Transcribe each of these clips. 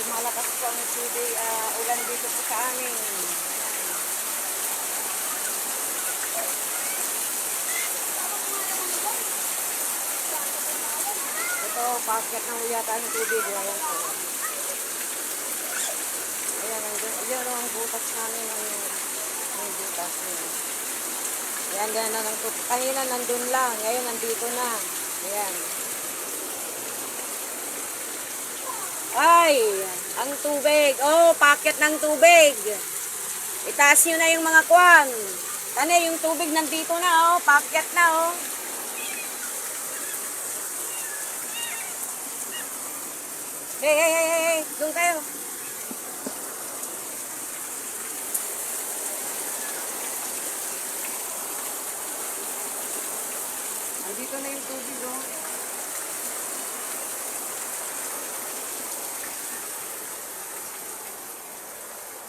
malakas po ang tubig, ulan dito po sa amin. Ito, paket ng yata ang tubig. Ayan po. Ayan ang butas namin. Ang butas niya. Ayan, yan na ng tubig. Kanina nandun lang. Ngayon nandito na. Ayan. Ay, ang tubig. Oh, paket ng tubig. Itaas nyo na yung mga kwan. Tane, yung tubig nandito na, oh. Paket na, oh. Hey. Doon kayo. Nandito na yung tubig, oh.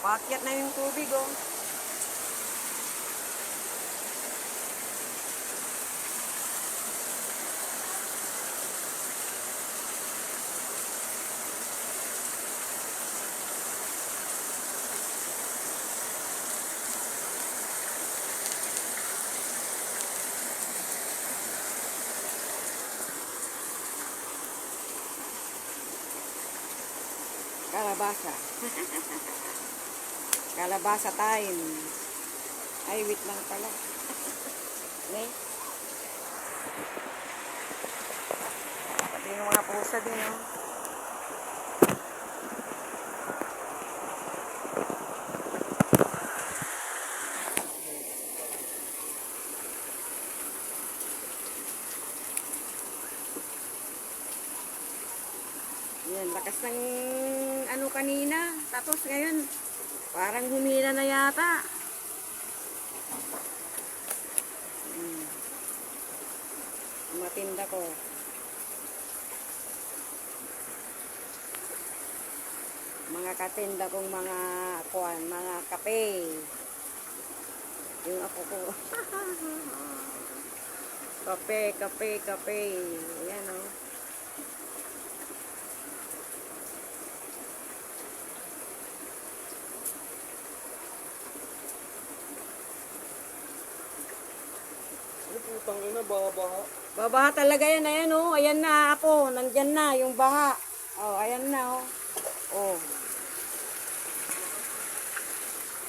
Paket na yung tubig, oh. Kalabasa. Kalabasa time. Ay, wait lang pala. Okay. Pati yung mga pusa din, oh. Yan, lakas ng ano kanina. Tapos ngayon, parang humina na yata. Matinda ko. Mga katinda kong mga kuwan, mga kape. Yung ako ko. Kape. Ayan, oh. Putang ina, baha-baha. Babaha talaga yan. Ayan, oh. Ayan na, apo. Nandyan na yung baha. Oh, ayan na, oh. Oh.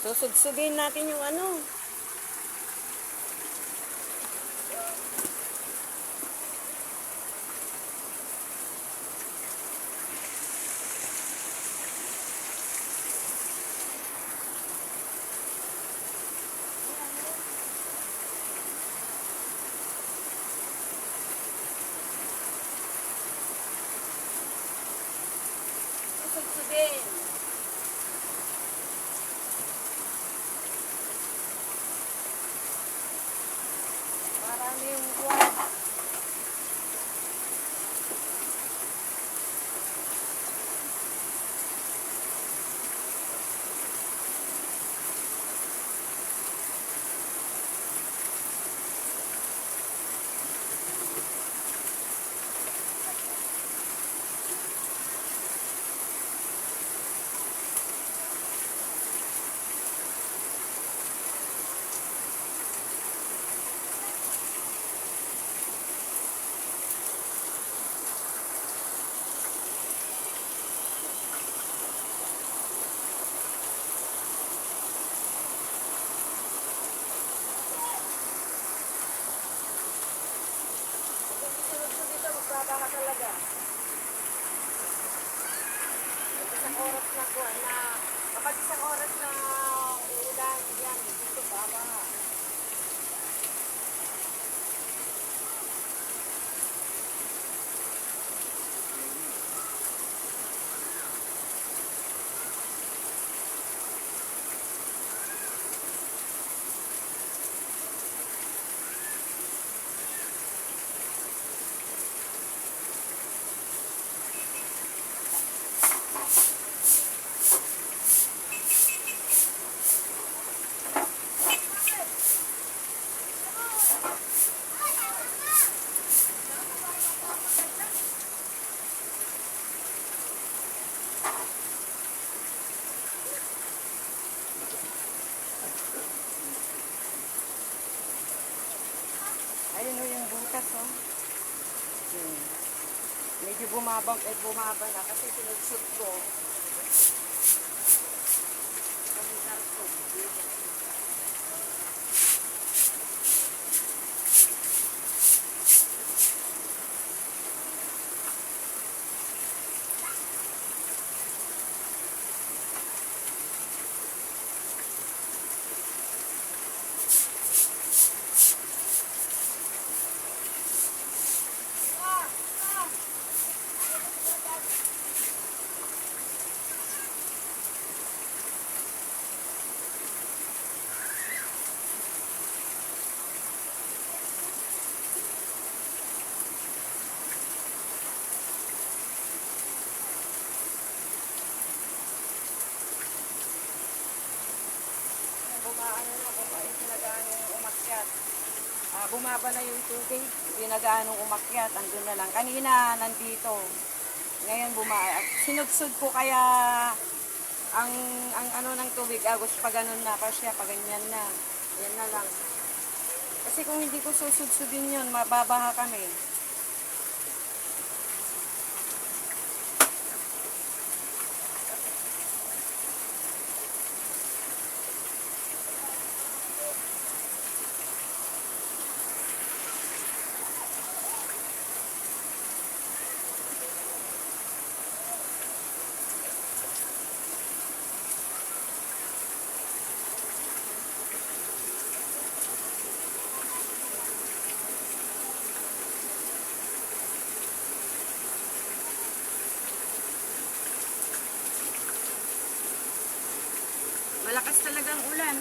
Susudsudin natin yung ano. Susudsudin. Marami yung buwan. Babaha talaga. Isang oras na po na kapag isang oras na uulan yan, dito babaha. Hmm. Medyo bumaba na kasi sinudsud ko. Bumaano na kung pinagaan yung umakyat. Bumaba na yung tubig, pinagaan yung umakyat, andun na lang. Kanina nandito. Ngayon sinudsud ko kaya ang ano ng tubig, agos pa ganun na pa siya, pa ganyan na. Yan na lang. Kasi kung hindi ko susudsudin yun, mababaha kami. Malakas talagang ulan.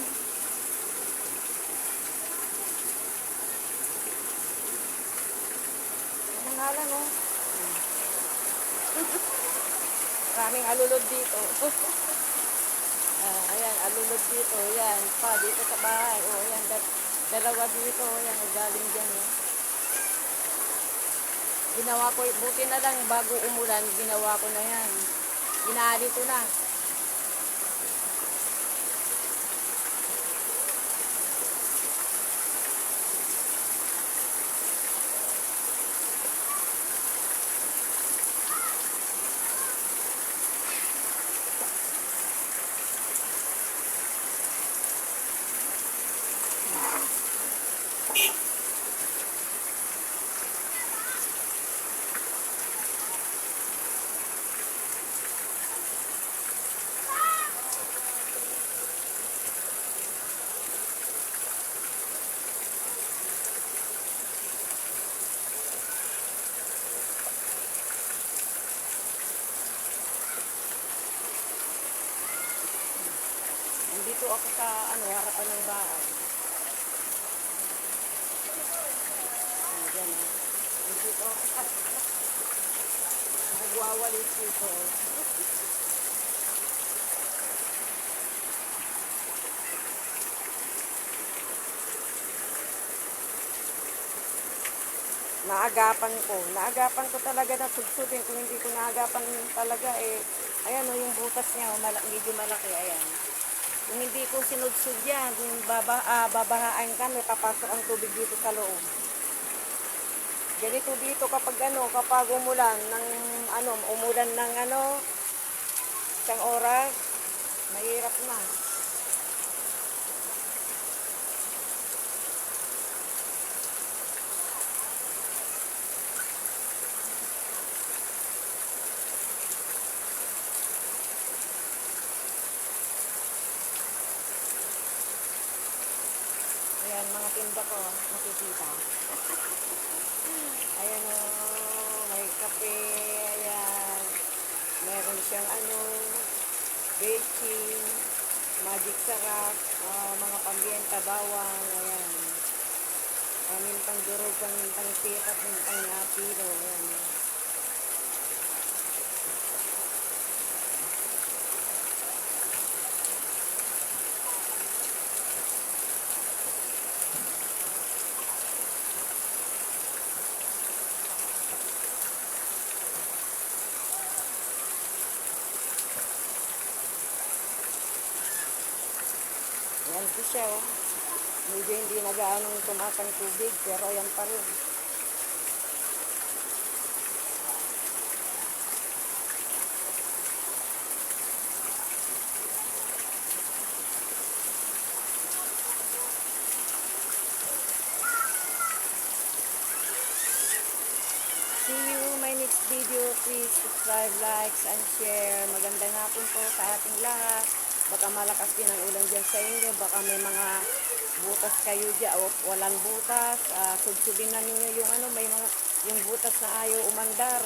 Ano nga lang, oh. Maraming alulod dito. Ayan, alulod dito. Ayan, pa, dito sa bahay. Oh, ayan, dalawa dito. Ayan, galing dyan, oh. Ginawa ko, buti na lang, bago umulan, ginawa ko na yan. Ginali ko na. Dito ako sa harapan ng bahay. Ayan, dito ako nagwawalis dito. Naagapan ko talaga na sudsudin. Kung hindi ko naagapan talaga, ayan yung butas niya, medyo malaki, ayan. Kung hindi ko sinudsud yan, babahaan kami, papasok ang tubig dito sa loob. Ganito dito kapag umulan ng isang oras, mahirap na. Ayan, mga tinda ko, makikita. Ayan may kape, ayan. Meron siyang baking, magic sarap, mga pambienta bawang, ayan. Pamintang durog, pamintang sikat, pamintang napilo, ayan. Ayan po siya, oh. Medyo hindi na gaanong tumatang tubig, pero ayan pa rin. please subscribe, likes, and share. Magandang hapon po sa ating lahat. Baka malakas din ang ulan dyan sa inyo. Baka may mga butas kayo dyan o walang butas. Subsubin na ninyo yung may mga yung butas na ayaw umandar.